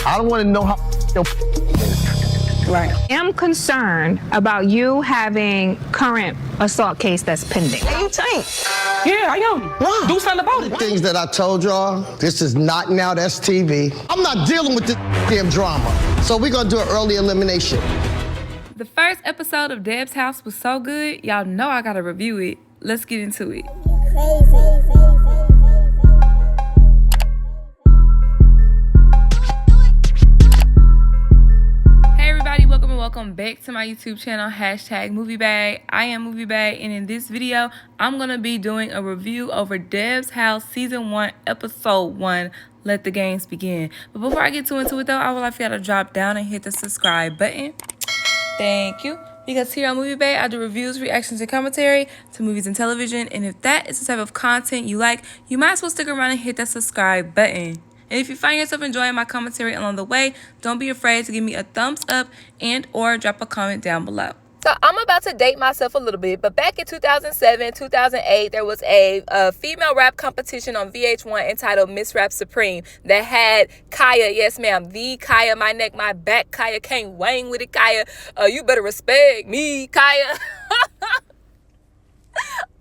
I don't want to know how your Right. I'm concerned about you having current assault case that's pending. Hey, you tight? Yeah, I am. Why? Do something about it. things that I told y'all. This is not now. That's TV. I'm not dealing with this damn drama. So we're gonna do an early elimination. The first episode of Deb's House was so good, y'all know I gotta review it. Let's get into it. Hey everybody, welcome back to my YouTube channel, #moviebae. I am moviebae, and in this video, I'm gonna be doing a review over Deb's House Season 1, Episode 1, Let the Games Begin. But before I get too into it though, I would like for y'all to drop down and hit the subscribe button. Thank you. Because here on MovieBae, I do reviews, reactions, and commentary to movies and television. And if that is the type of content you like, you might as well stick around and hit that subscribe button. And if you find yourself enjoying my commentary along the way, don't be afraid to give me a thumbs up and or drop a comment down below. So I'm about to date myself a little bit, but back in 2007, 2008, there was a female rap competition on VH1 entitled Miss Rap Supreme that had Kaya, yes ma'am, the Kaya, my neck, my back, Kaya, can't wang with it, Kaya, you better respect me, Kaya,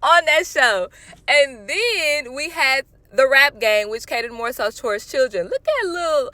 on that show. And then we had the Rap Game, which catered more so towards children. Look at little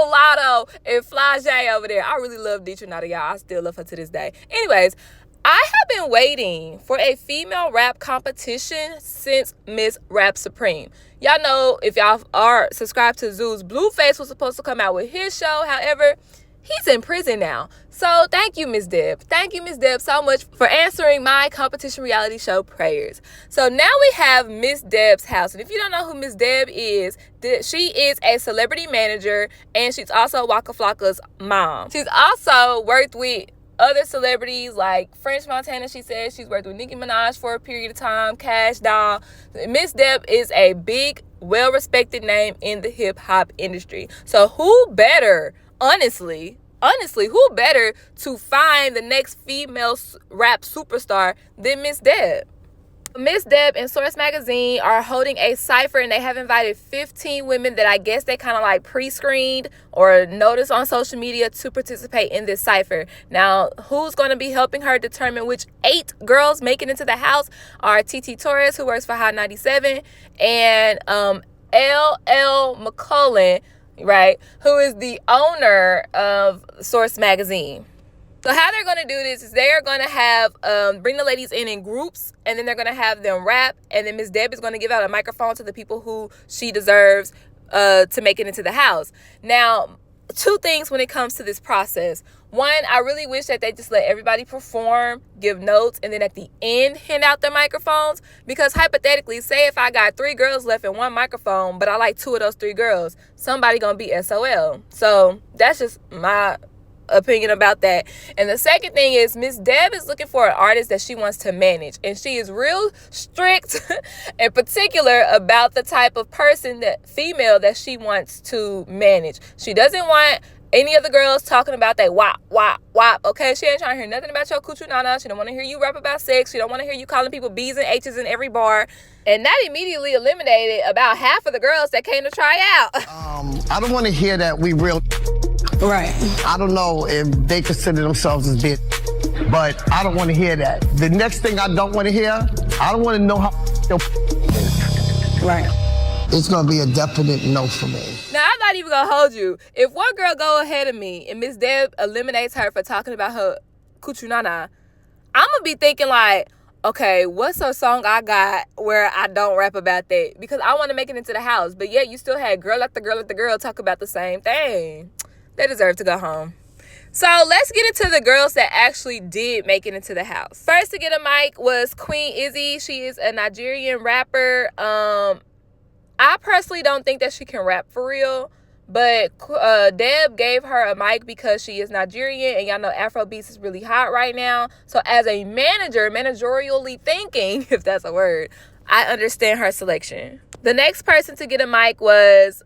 Lotto and Flage over there. I really love Deetranada, y'all. I still love her to this day. Anyways, I have been waiting for a female rap competition since Miss Rap Supreme. Y'all know, if y'all are subscribed to Zeus, Blueface was supposed to come out with his show. However, he's in prison now. So thank you, Miss Deb. Thank you, Miss Deb, so much for answering my competition reality show prayers. So now we have Miss Deb's House. And if you don't know who Miss Deb is, she is a celebrity manager, and she's also Waka Flocka's mom. She's also worked with other celebrities like French Montana. She says she's worked with Nicki Minaj for a period of time, Cash Doll. Miss Deb is a big, well-respected name in the hip-hop industry. So who better, honestly, who better to find the next female rap superstar than Miss Deb? Miss Deb and Source Magazine are holding a Cipher, and they have invited 15 women that I guess they kind of like pre-screened or noticed on social media to participate in this Cipher. Now, who's going to be helping her determine which 8 girls make it into the house are TT Torres, who works for Hot 97, and LL McCullen, right, who is the owner of Source Magazine. So how they're going to do this is they are going to have bring the ladies in groups, and then they're going to have them rap, and then Miss Deb is going to give out a microphone to the people who she deserves to make it into the house. Now, 2 things when it comes to this process. One, I really wish that they just let everybody perform, give notes, and then at the end hand out their microphones. Because hypothetically, say if I got 3 girls left in one microphone, but I like 2 of those 3 girls, somebody gonna be SOL. So that's just my opinion about that. And the second thing is Miss Deb is looking for an artist that she wants to manage, and she is real strict and particular about the type of person, that female that she wants to manage. She doesn't want any of the girls talking about that wop, wop, wop, okay? She ain't trying to hear nothing about your coochie nana. She don't want to hear you rap about sex. She don't want to hear you calling people B's and H's in every bar. And that immediately eliminated about half of the girls that came to try out. I don't want to hear that we real. Right. I don't know if they consider themselves as bitch, but I don't want to hear that. The next thing I don't want to hear, I don't want to know how your Right. It's going to be a definite no for me. Now, I'm not even going to hold you. If one girl go ahead of me and Miss Deb eliminates her for talking about her coochie nana, I'm going to be thinking like, okay, what's a song I got where I don't rap about that? Because I want to make it into the house. But yet you still had girl after girl after girl talk about the same thing. They deserve to go home. So let's get into the girls that actually did make it into the house. First to get a mic was Queen Izzy. She is a Nigerian rapper. I personally don't think that she can rap for real, but Deb gave her a mic because she is Nigerian, and y'all know Afrobeats is really hot right now. So as a manager, managerially thinking, if that's a word, I understand her selection. The next person to get a mic was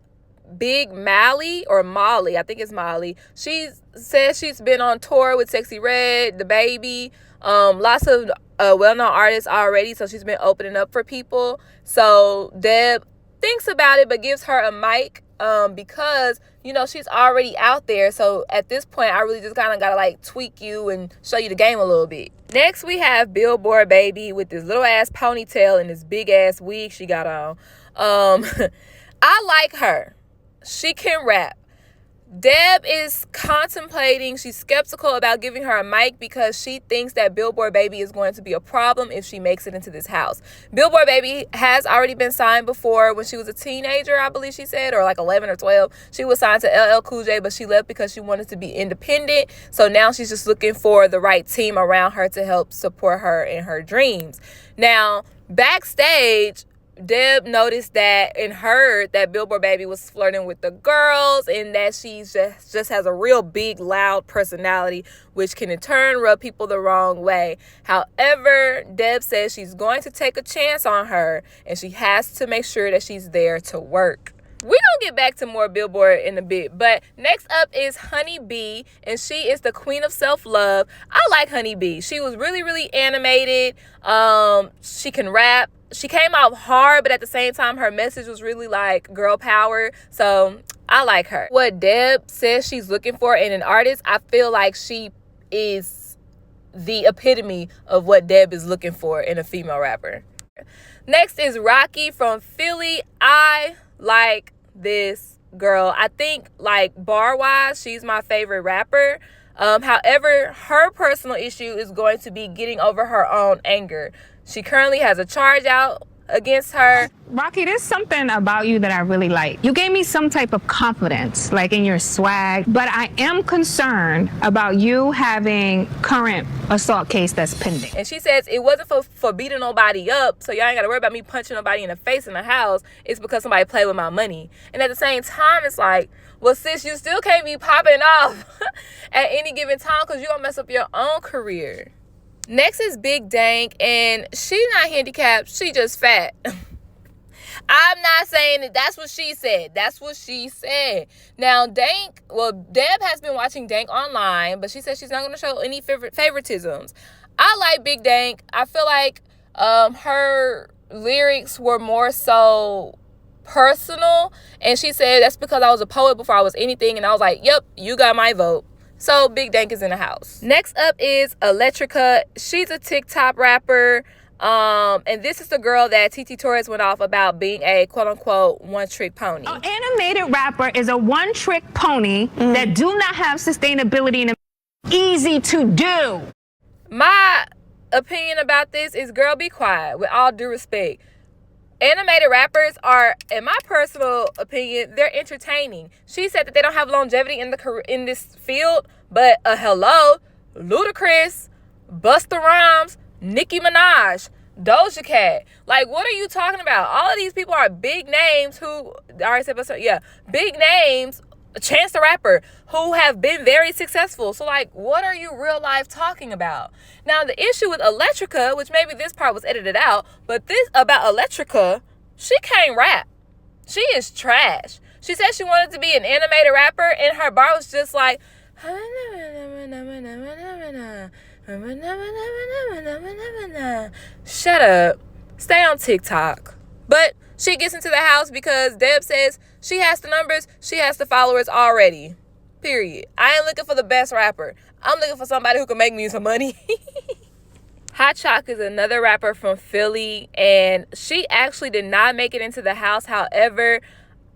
Big Mally, or Molly. I think it's Molly. She says she's been on tour with Sexy Red, The Baby, lots of well-known artists already, so she's been opening up for people. So Deb thinks about it, but gives her a mic because, you know, she's already out there. So at this point, I really just kind of got to like tweak you and show you the game a little bit. Next, we have Billboard Baby with this little ass ponytail and this big ass wig she got on. I like her. She can rap. Deb is contemplating, she's skeptical about giving her a mic because she thinks that Billboard Baby is going to be a problem if she makes it into this house. Billboard Baby has already been signed before when she was a teenager, I believe she said, or like 11 or 12. She was signed to LL Cool J, but she left because she wanted to be independent. So now she's just looking for the right team around her to help support her in her dreams. Now, backstage, Deb noticed that and heard that Billboard Baby was flirting with the girls and that she just has a real big, loud personality, which can in turn rub people the wrong way. However, Deb says she's going to take a chance on her and she has to make sure that she's there to work. We're going to get back to more Billboard in a bit, but next up is Honey Bee, and she is the queen of self-love. I like Honey Bee. She was really, really animated. She can rap. She came out hard, but at the same time, her message was really like girl power. So I like her. What Deb says she's looking for in an artist, I feel like she is the epitome of what Deb is looking for in a female rapper. Next is Rocky from Philly. I like this girl. I think like bar wise, she's my favorite rapper. However, her personal issue is going to be getting over her own anger. She currently has a charge out against her. Rocky, there's something about you that I really like. You gave me some type of confidence, like in your swag, but I am concerned about you having current assault case that's pending. And she says it wasn't for beating nobody up, so y'all ain't gotta worry about me punching nobody in the face in the house. It's because somebody played with my money. And at the same time, it's like, well, sis, you still can't be popping off at any given time because you're gonna mess up your own career. Next is Big Dank, and she's not handicapped, she just fat. I'm not saying that. That's what she said. That's what she said. Now, Dank, well, Deb has been watching Dank online, but she said she's not going to show any favoritisms. I like Big Dank. I feel like her lyrics were more so personal, and she said that's because I was a poet before I was anything, and I was like, yep, you got my vote. So Big Dank is in the house. Next up is Electrica. She's a TikTok rapper. And this is the girl that TT Torres went off about being a quote-unquote one-trick pony. An animated rapper is a one-trick pony that do not have sustainability and easy to do. My opinion about this is, girl, be quiet, with all due respect. Animated rappers are, in my personal opinion, they're entertaining. She said that they don't have longevity in this field, but hello, Ludacris, Busta Rhymes, Nicki Minaj, Doja Cat. Like, what are you talking about? All of these people are big names who, I already said Busta, yeah, big names, Chance the Rapper, who have been very successful. So, like, what are you real life talking about? Now, the issue with Electrica, which maybe this part was edited out, but this about Electrica, she can't rap. She is trash. She said she wanted to be an animated rapper, and her bar was just like, shut up. Stay on TikTok. But she gets into the house because Deb says she has the numbers, she has the followers already. Period. I ain't looking for the best rapper. I'm looking for somebody who can make me some money. Hot Chalk is another rapper from Philly, and she actually did not make it into the house. However,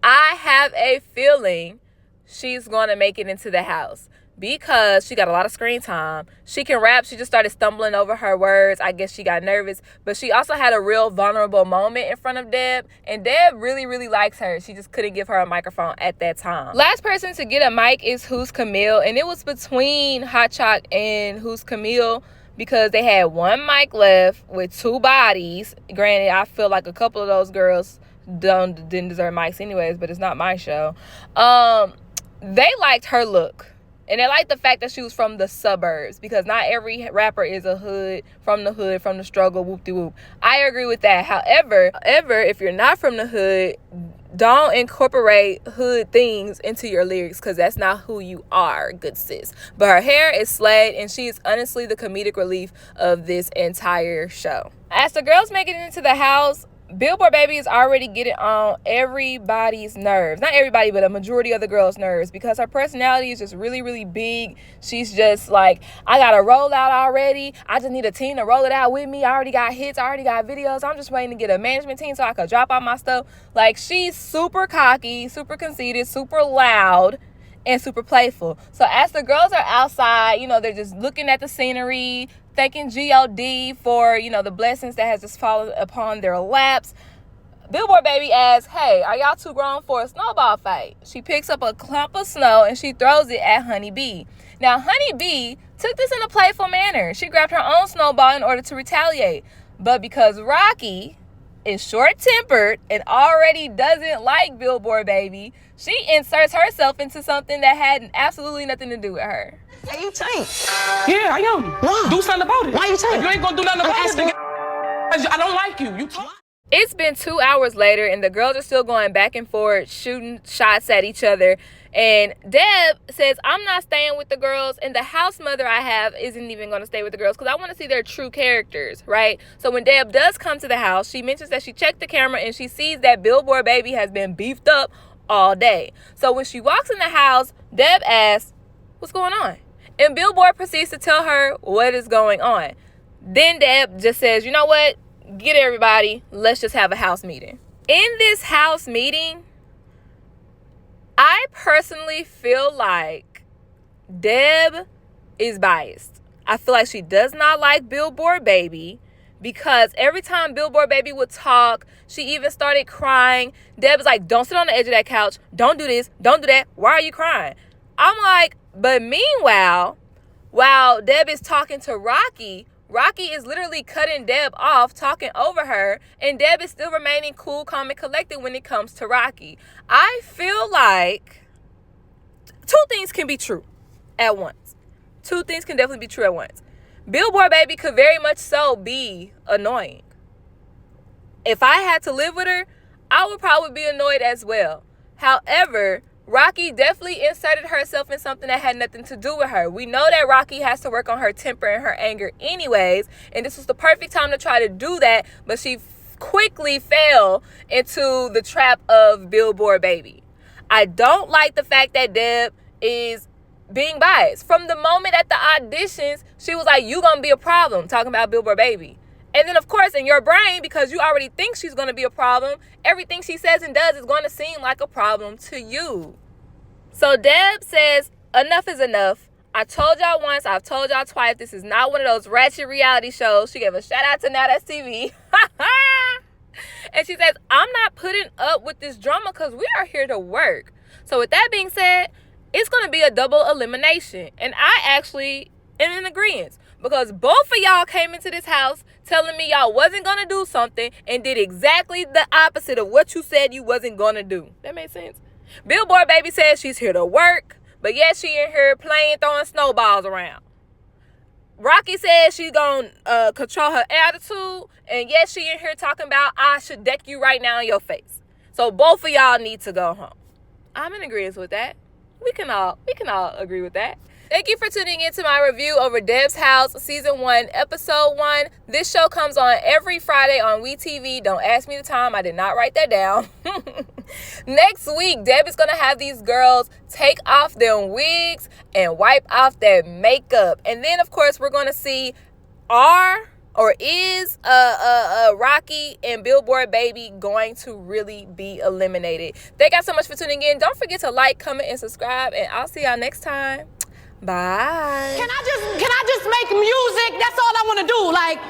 I have a feeling she's going to make it into the house because she got a lot of screen time. She can rap. She just started stumbling over her words. I guess she got nervous, but she also had a real vulnerable moment in front of Deb, and Deb really, really likes her. She just couldn't give her a microphone at that time. Last person to get a mic is Who's Camille, and it was between Hot Chalk and Who's Camille because they had one mic left with two bodies. Granted, I feel like a couple of those girls didn't deserve mics anyways, but it's not my show. They liked her look. And they liked the fact that she was from the suburbs because not every rapper is a hood, from the struggle, whoop-de-whoop. I agree with that. However, if you're not from the hood, don't incorporate hood things into your lyrics because that's not who you are, good sis. But her hair is slayed, and she is honestly the comedic relief of this entire show. As the girls make it into the house, Billboard Baby is already getting on everybody's nerves. Not everybody, but a majority of the girls' nerves, because her personality is just really, really big. She's just like, I got to roll out already. I just need a team to roll it out with me. I already got hits. I already got videos. I'm just waiting to get a management team so I could drop all my stuff. Like, she's super cocky, super conceited, super loud, and super playful. So as the girls are outside, you know, they're just looking at the scenery, thanking God for, you know, the blessings that has just fallen upon their laps. Billboard Baby asks, hey, are y'all too grown for a snowball fight? She picks up a clump of snow and she throws it at Honey Bee. Now, Honey Bee took this in a playful manner. She grabbed her own snowball in order to retaliate. But because Rocky is short-tempered and already doesn't like Billboard Baby, she inserts herself into something that had absolutely nothing to do with her. Hey, you tank. Yeah, I am. Why? Do something about it. Why you tank? If you ain't gonna do nothing about asking- it, I don't like you. You talk. It's been 2 hours later, and the girls are still going back and forth, shooting shots at each other. And Deb says, I'm not staying with the girls, and the house mother I have isn't even going to stay with the girls because I want to see their true characters, right? So when Deb does come to the house, she mentions that she checked the camera, and she sees that Billboard Baby has been beefed up all day. So when she walks in the house, Deb asks, what's going on? And Billboard proceeds to tell her what is going on. Then Deb just says, you know what? Get everybody. Let's just have a house meeting. In this house meeting, I personally feel like Deb is biased. I feel like she does not like Billboard Baby because every time Billboard Baby would talk, she even started crying. Deb is like, don't sit on the edge of that couch. Don't do this. Don't do that. Why are you crying? I'm like, but meanwhile, while Deb is talking to Rocky is literally cutting Deb off, talking over her, and Deb is still remaining cool, calm, and collected when it comes to Rocky. I feel like two things can be true at once. Two things can definitely be true at once. Billboard Baby could very much so be annoying. If I had to live with her, I would probably be annoyed as well. However, Rocky definitely inserted herself in something that had nothing to do with her. We know that Rocky has to work on her temper and her anger anyways, and this was the perfect time to try to do that, but she quickly fell into the trap of Billboard Baby. I don't like the fact that Deb is being biased. From the moment at the auditions, she was like, you gonna be a problem, talking about Billboard Baby. And then, of course, in your brain, because you already think she's going to be a problem, everything she says and does is going to seem like a problem to you. So Deb says, enough is enough. I told y'all once, I've told y'all twice, this is not one of those ratchet reality shows. She gave a shout out to Now That's TV. And she says, I'm not putting up with this drama because we are here to work. So with that being said, it's going to be a double elimination. And I actually am in agreement. Because both of y'all came into this house telling me y'all wasn't going to do something and did exactly the opposite of what you said you wasn't going to do. That makes sense? Billboard Baby says she's here to work, but yet she in here playing, throwing snowballs around. Rocky says she's going to control her attitude, and yet she in here talking about I should deck you right now in your face. So both of y'all need to go home. I'm in agreement with that. We can all agree with that. Thank you for tuning in to my review over Deb's House, Season 1, Episode 1. This show comes on every Friday on WeTV. Don't ask me the time. I did not write that down. Next week, Deb is going to have these girls take off their wigs and wipe off their makeup. And then, of course, we're going to see is Rocky and Billboard Baby going to really be eliminated? Thank y'all so much for tuning in. Don't forget to like, comment, and subscribe. And I'll see y'all next time. Bye. Can I just make music? That's all I want to do. Like,